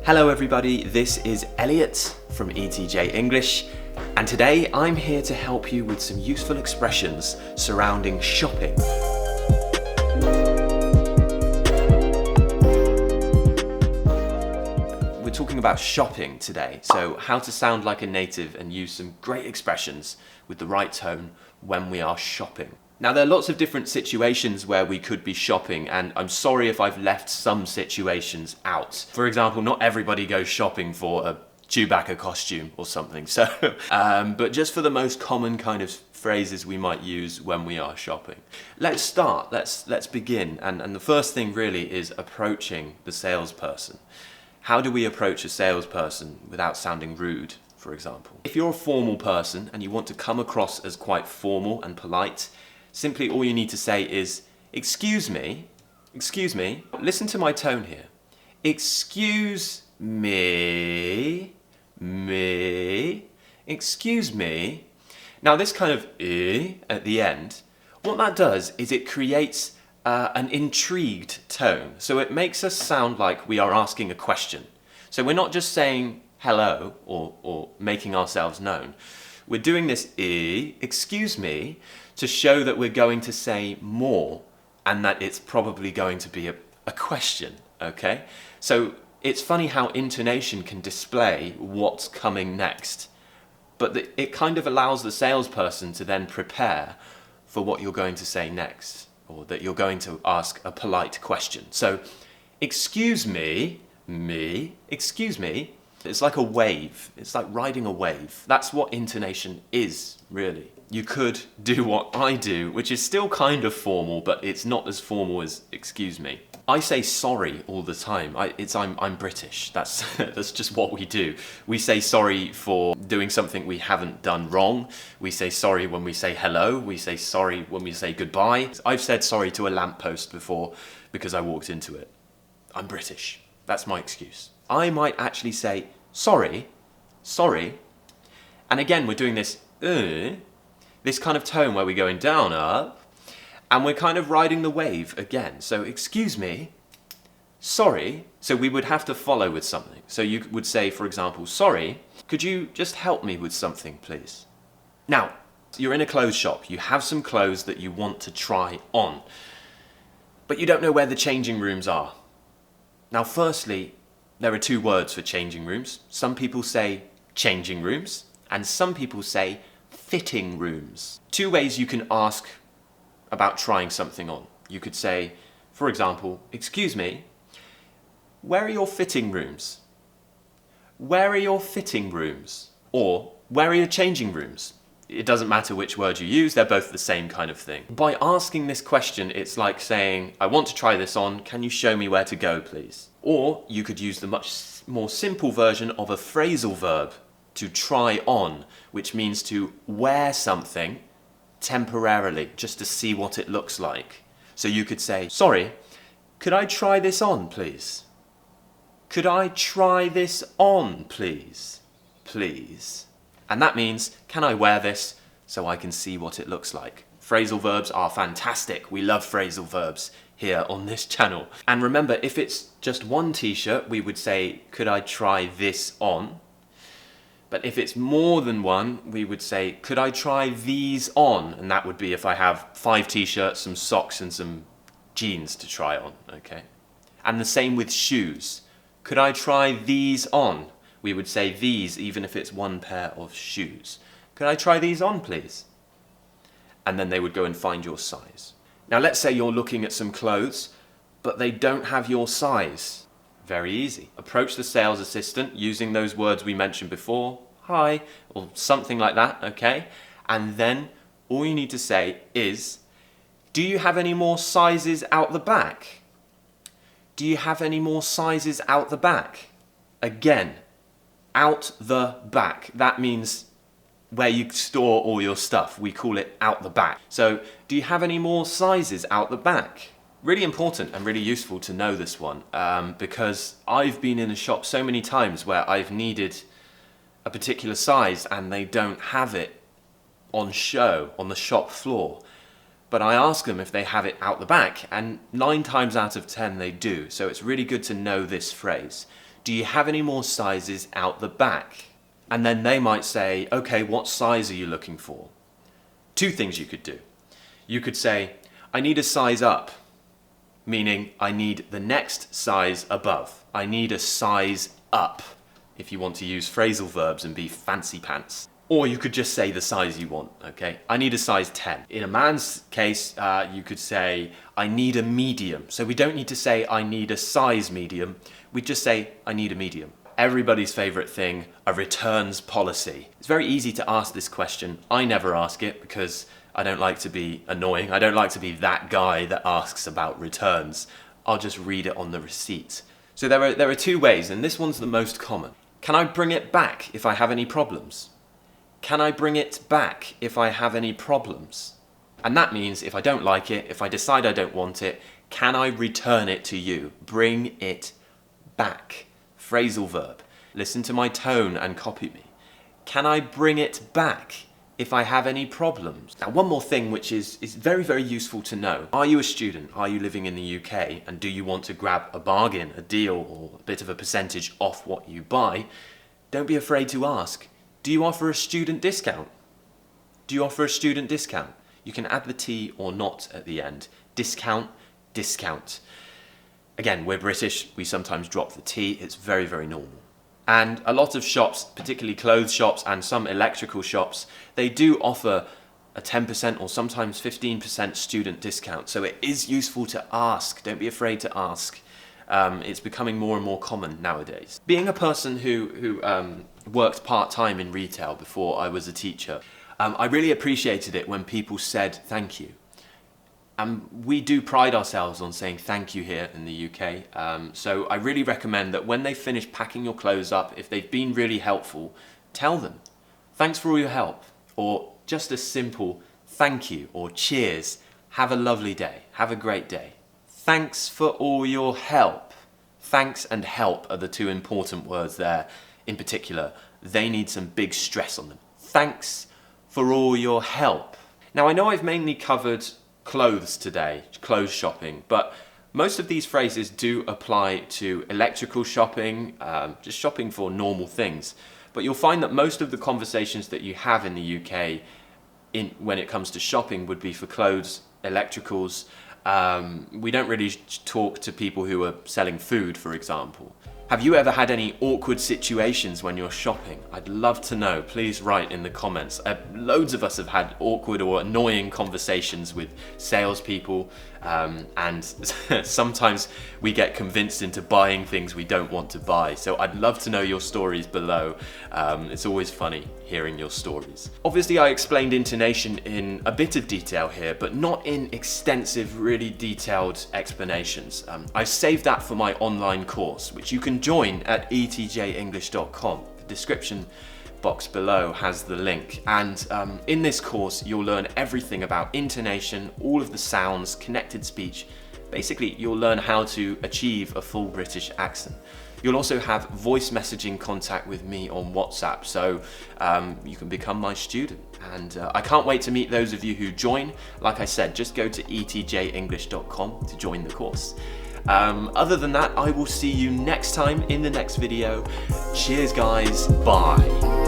Hello everybody, this is Elliot from ETJ English, and today I'm here to help you with some useful expressions surrounding shopping. We're talking about shopping today, so how to sound like a native and use some great expressions with the right tone when we are shopping. Now, there are lots of different situations where we could be shopping, and I'm sorry if I've left some situations out. For example, not everybody goes shopping for a Chewbacca costume or something, so but just for the most common kind of phrases we might use when we are shopping. Let's start, let's begin, and the first thing really is approaching the salesperson. How do we approach a salesperson without sounding rude, for example? If you're a formal person and you want to come across as quite formal and polite, simply all you need to say is, excuse me, listen to my tone here. Excuse me, excuse me. Now this kind of at the end, what that does is it creates an intrigued tone. So it makes us sound like we are asking a question. So we're not just saying hello or making ourselves known. We're doing this excuse me, to show that we're going to say more and that it's probably going to be a question, okay? So it's funny how intonation can display what's coming next, but it kind of allows the salesperson to then prepare for what you're going to say next, or that you're going to ask a polite question. So, excuse me, excuse me, it's like a wave. It's like riding a wave. That's what intonation is, really. You could do what I do, which is still kind of formal, but it's not as formal as excuse me. I say sorry all the time. I'm British. That's just what we do. We say sorry for doing something we haven't done wrong. We say sorry when we say hello. We say sorry when we say goodbye. I've said sorry to a lamppost before because I walked into it. I'm British. That's my excuse. I might actually say sorry, and again we're doing this this kind of tone where we're going down, up, and we're kind of riding the wave again. So excuse me, sorry, so we would have to follow with something. So you would say, for example, sorry, could you just help me with something, please? Now, you're in a clothes shop, you have some clothes that you want to try on, but you don't know where the changing rooms are. Now, firstly, there are two words for changing rooms. Some people say changing rooms, and some people say fitting rooms. Two ways you can ask about trying something on. You could say, for example, excuse me, where are your fitting rooms? Where are your fitting rooms? Or, where are your changing rooms? It doesn't matter which word you use, they're both the same kind of thing. By asking this question, it's like saying, I want to try this on, can you show me where to go, please? Or you could use the much more simple version of a phrasal verb, to try on, which means to wear something temporarily, just to see what it looks like. So you could say, sorry, could I try this on, please? Could I try this on, please? Please. And that means, can I wear this so I can see what it looks like? Phrasal verbs are fantastic. We love phrasal verbs here on this channel. And remember, if it's just one t-shirt, we would say, could I try this on? But if it's more than one, we would say, could I try these on? And that would be if I have 5 t-shirts, some socks, and some jeans to try on, okay? And the same with shoes. Could I try these on? We would say these, even if it's one pair of shoes. Could I try these on, please? And then they would go and find your size. Now let's say you're looking at some clothes, but they don't have your size. Very easy. Approach the sales assistant using those words we mentioned before, hi, or something like that, okay? And then all you need to say is, do you have any more sizes out the back? Do you have any more sizes out the back? Again, out the back. That means where you store all your stuff. We call it out the back. So, do you have any more sizes out the back? Really important and really useful to know this one because I've been in a shop so many times where I've needed a particular size and they don't have it on show on the shop floor. But I ask them if they have it out the back, and 9 times out of 10 they do. So it's really good to know this phrase. do you have any more sizes out the back? And then they might say, okay, what size are you looking for? Two things you could do. You could say, I need a size up, meaning I need the next size above. I need a size up, if you want to use phrasal verbs and be fancy pants. Or you could just say the size you want, okay? I need a size 10. In a man's case, you could say, I need a medium. So we don't need to say, I need a size medium. We just say, I need a medium. Everybody's favorite thing, a returns policy. It's very easy to ask this question. I never ask it because I don't like to be annoying. I don't like to be that guy that asks about returns. I'll just read it on the receipt. So there are two ways, and this one's the most common. Can I bring it back if I have any problems? Can I bring it back if I have any problems? And that means if I don't like it, if I decide I don't want it, can I return it to you? Bring it back. Phrasal verb. Listen to my tone and copy me. Can I bring it back if I have any problems? Now, one more thing which is very, very useful to know. Are you a student? Are you living in the UK? And do you want to grab a bargain, a deal, or a bit of a percentage off what you buy? Don't be afraid to ask. Do you offer a student discount? Do you offer a student discount? You can add the T or not at the end. Discount, discount. Again, we're British, we sometimes drop the T, it's very, very normal. And a lot of shops, particularly clothes shops and some electrical shops, they do offer a 10% or sometimes 15% student discount. So it is useful to ask, don't be afraid to ask. It's becoming more and more common nowadays. Being a person who worked part-time in retail before I was a teacher, I really appreciated it when people said thank you. We do pride ourselves on saying thank you here in the UK, so I really recommend that when they finish packing your clothes up, if they've been really helpful, tell them, thanks for all your help, or just a simple thank you or cheers, have a lovely day, have a great day. Thanks for all your help. Thanks and help are the two important words there. In particular, they need some big stress on them. Thanks for all your help. Now, I know I've mainly covered clothes today, clothes shopping, but most of these phrases do apply to electrical shopping, just shopping for normal things. But you'll find that most of the conversations that you have in the UK when it comes to shopping would be for clothes, electricals. We don't really talk to people who are selling food, for example. Have you ever had any awkward situations when you're shopping? I'd love to know. Please write in the comments. Loads of us have had awkward or annoying conversations with salespeople, and sometimes we get convinced into buying things we don't want to buy. So I'd love to know your stories below. It's always funny hearing your stories. Obviously, I explained intonation in a bit of detail here, but not in extensive, really detailed explanations. I've saved that for my online course, which you can join at etjenglish.com. The description box below has the link, and in this course you'll learn everything about intonation, all of the sounds, connected speech. Basically, you'll learn how to achieve a full British accent. You'll also have voice messaging contact with me on WhatsApp, so you can become my student. And I can't wait to meet those of you who join. Like I said, just go to etjenglish.com to join the course. Other than that, I will see you next time in the next video. Cheers guys, bye.